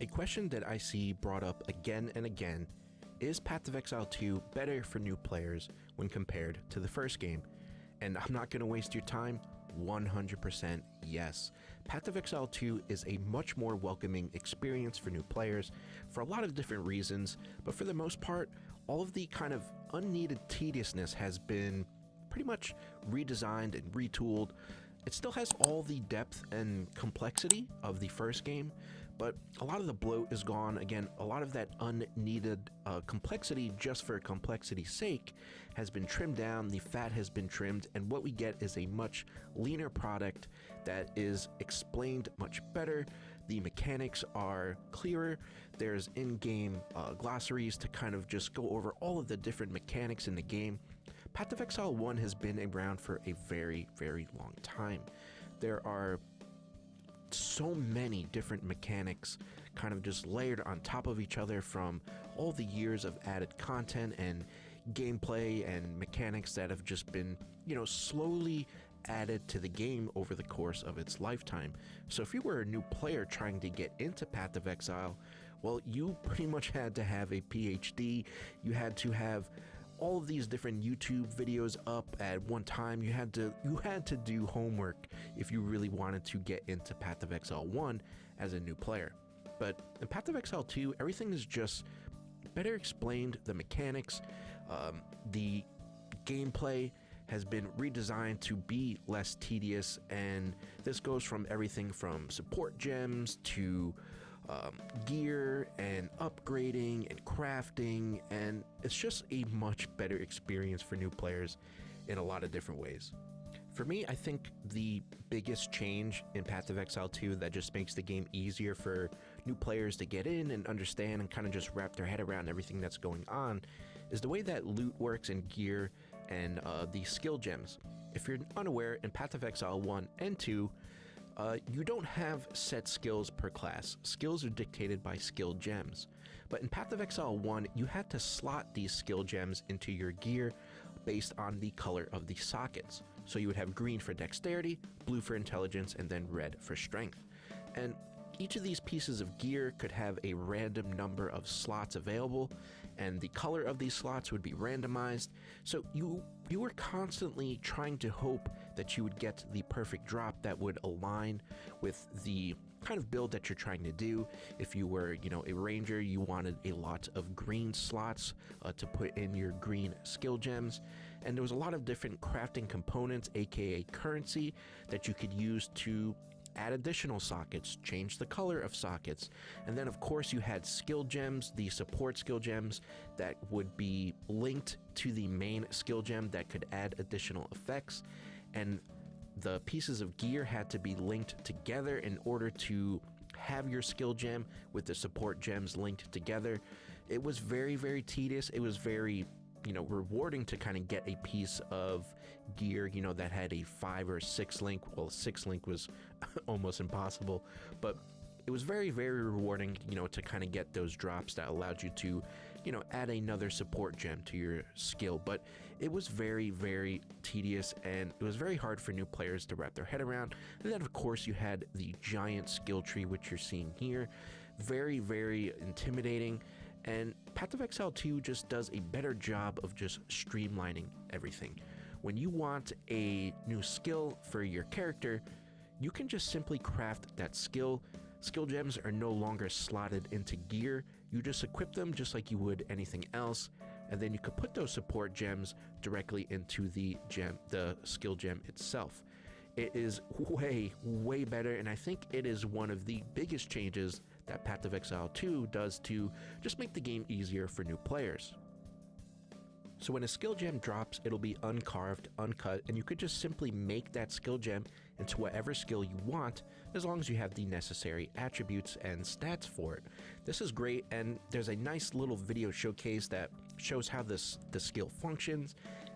A question that I see brought up again and again is Path of Exile 2 better for new players when compared to the first game? And I'm not going to waste your time, 100% yes. Path of Exile 2 is a much more welcoming experience for new players for a lot of different reasons, but for the most part, all of the kind of unneeded tediousness has been pretty much redesigned and retooled. It still has all the depth and complexity of the first game, but a lot of the bloat is gone. Again, a lot of that unneeded complexity just for complexity's sake has been trimmed down, the fat has been trimmed, and what we get is a much leaner product that is explained much better. The mechanics are clearer. There's in-game glossaries to kind of just go over all of the different mechanics in the game. Path of Exile 1 has been around for a very, very long time. There are so many different mechanics kind of just layered on top of each other from all the years of added content and gameplay and mechanics that have just been, slowly added to the game over the course of its lifetime. So if you were a new player trying to get into Path of Exile, well, you pretty much had to have a PhD. You had to have all of these different YouTube videos up at one time. You had to do homework if you really wanted to get into Path of Exile 1 as a new player. But in Path of Exile 2, everything is just better explained. The mechanics, the gameplay has been redesigned to be less tedious, and this goes from everything from support gems to gear and upgrading and crafting, and it's just a much better experience for new players in a lot of different ways. For me, I think the biggest change in Path of Exile 2 that just makes the game easier for new players to get in and understand and kind of just wrap their head around everything that's going on is the way that loot works and gear and the skill gems. If you're unaware, in Path of Exile 1 and 2, you don't have set skills per class. Skills are dictated by skill gems. But in Path of Exile 1, you had to slot these skill gems into your gear based on the color of the sockets. So you would have green for dexterity, blue for intelligence, and then red for strength. And each of these pieces of gear could have a random number of slots available, and the color of these slots would be randomized. So you were constantly trying to hope that you would get the perfect drop that would align with the kind of build that you're trying to do. If you were, a ranger, you wanted a lot of green slots to put in your green skill gems. And there was a lot of different crafting components, aka currency, that you could use to add additional sockets, change the color of sockets. And then of course you had skill gems, the support skill gems that would be linked to the main skill gem that could add additional effects. And the pieces of gear had to be linked together in order to have your skill gem with the support gems linked together. It was very, very tedious. It was very rewarding to kind of get a piece of gear, that had a 5 or 6 link. Well, 6 link was almost impossible, but it was very, very rewarding, to kind of get those drops that allowed you to, add another support gem to your skill. But it was very, very tedious, and it was very hard for new players to wrap their head around. And then, of course, you had the giant skill tree, which you're seeing here. Very, very intimidating. And Path of Exile 2 just does a better job of just streamlining everything. When you want a new skill for your character, you can just simply craft that skill. Skill gems are no longer slotted into gear. You just equip them just like you would anything else, and then you could put those support gems directly into the skill gem itself. It is way, way better, and I think it is one of the biggest changes that Path of Exile 2 does to just make the game easier for new players. So when a skill gem drops, it'll be uncarved, uncut, and you could just simply make that skill gem into whatever skill you want, as long as you have the necessary attributes and stats for it. This is great, and there's a nice little video showcase that shows how the skill functions,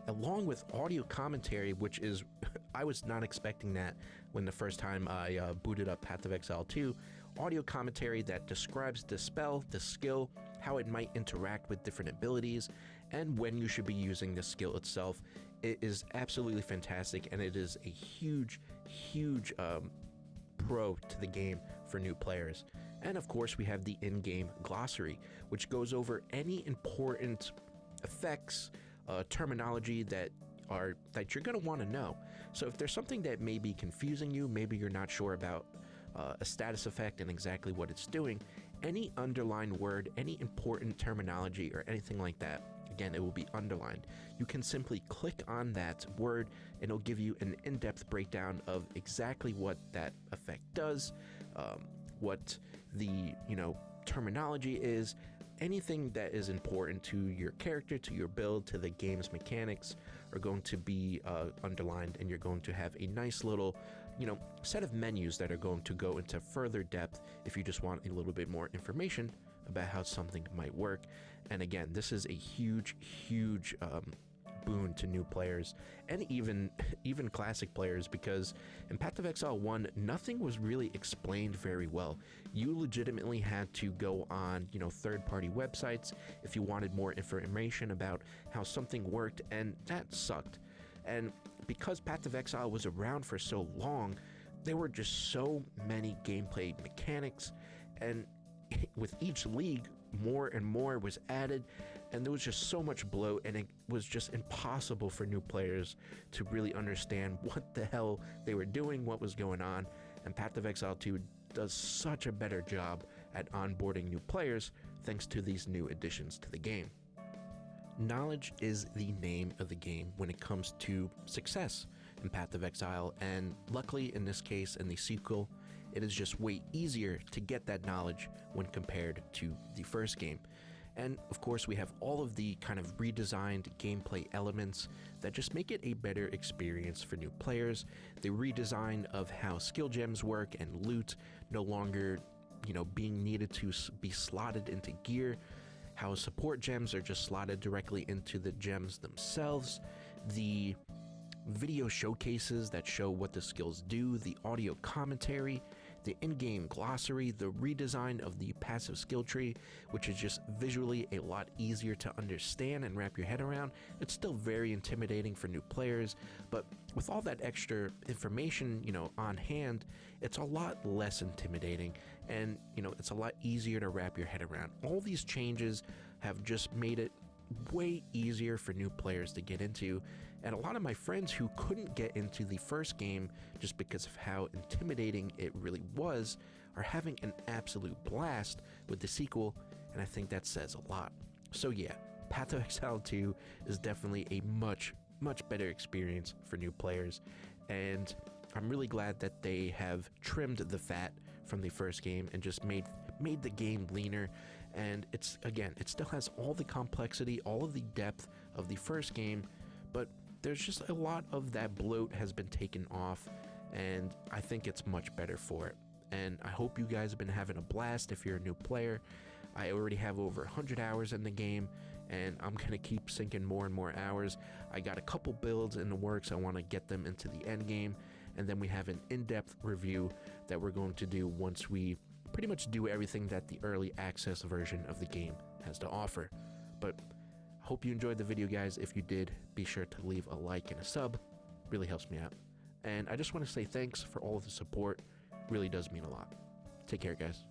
along with audio commentary, which is, I was not expecting that when the first time I booted up Path of Exile 2. Audio commentary that describes the spell, the skill, how it might interact with different abilities, and when you should be using the skill itself. It is absolutely fantastic, and it is a huge pro to the game for new players. And of course, we have the in-game glossary, which goes over any important effects, terminology that you're going to want to know. So if there's something that may be confusing you, maybe you're not sure about a status effect and exactly what it's doing, any underlined word, any important terminology or anything like that, again, it will be underlined. You can simply click on that word and it'll give you an in-depth breakdown of exactly what that effect does, what the terminology is. Anything that is important to your character, to your build, to the game's mechanics are going to be underlined, and you're going to have a nice little set of menus that are going to go into further depth if you just want a little bit more information about how something might work. And again, this is a huge boon to new players and even classic players, because in Path of Exile 1, nothing was really explained very well. You legitimately had to go on third-party websites if you wanted more information about how something worked, and that sucked. And because Path of Exile was around for so long, there were just so many gameplay mechanics, and with each league, more and more was added, and there was just so much bloat, and it was just impossible for new players to really understand what the hell they were doing, what was going on. And Path of Exile 2 does such a better job at onboarding new players thanks to these new additions to the game. Knowledge is the name of the game when it comes to success in Path of Exile, and luckily in this case, in the sequel, it is just way easier to get that knowledge when compared to the first game. And of course, we have all of the kind of redesigned gameplay elements that just make it a better experience for new players. The redesign of how skill gems work and loot, no longer, being needed to be slotted into gear. How support gems are just slotted directly into the gems themselves. The video showcases that show what the skills do, the audio commentary, the in-game glossary, the redesign of the passive skill tree, which is just visually a lot easier to understand and wrap your head around. It's still very intimidating for new players, but with all that extra information, on hand, it's a lot less intimidating, and it's a lot easier to wrap your head around. All these changes have just made it way easier for new players to get into, and a lot of my friends who couldn't get into the first game just because of how intimidating it really was are having an absolute blast with the sequel, and I think that says a lot. So yeah, Path of Exile 2 is definitely a much better experience for new players, and I'm really glad that they have trimmed the fat from the first game and just made the game leaner. And it still has all the complexity, all of the depth of the first game, but there's just a lot of that bloat has been taken off, and I think it's much better for it. And I hope you guys have been having a blast if you're a new player. I already have over 100 hours in the game, and I'm going to keep sinking more and more hours. I got a couple builds in the works. I want to get them into the end game, and then we have an in-depth review that we're going to do once we pretty much do everything that the early access version of the game has to offer. But hope you enjoyed the video, guys. If you did, be sure to leave a like and a sub. Really helps me out. And I just want to say thanks for all of the support. Really does mean a lot. Take care, guys.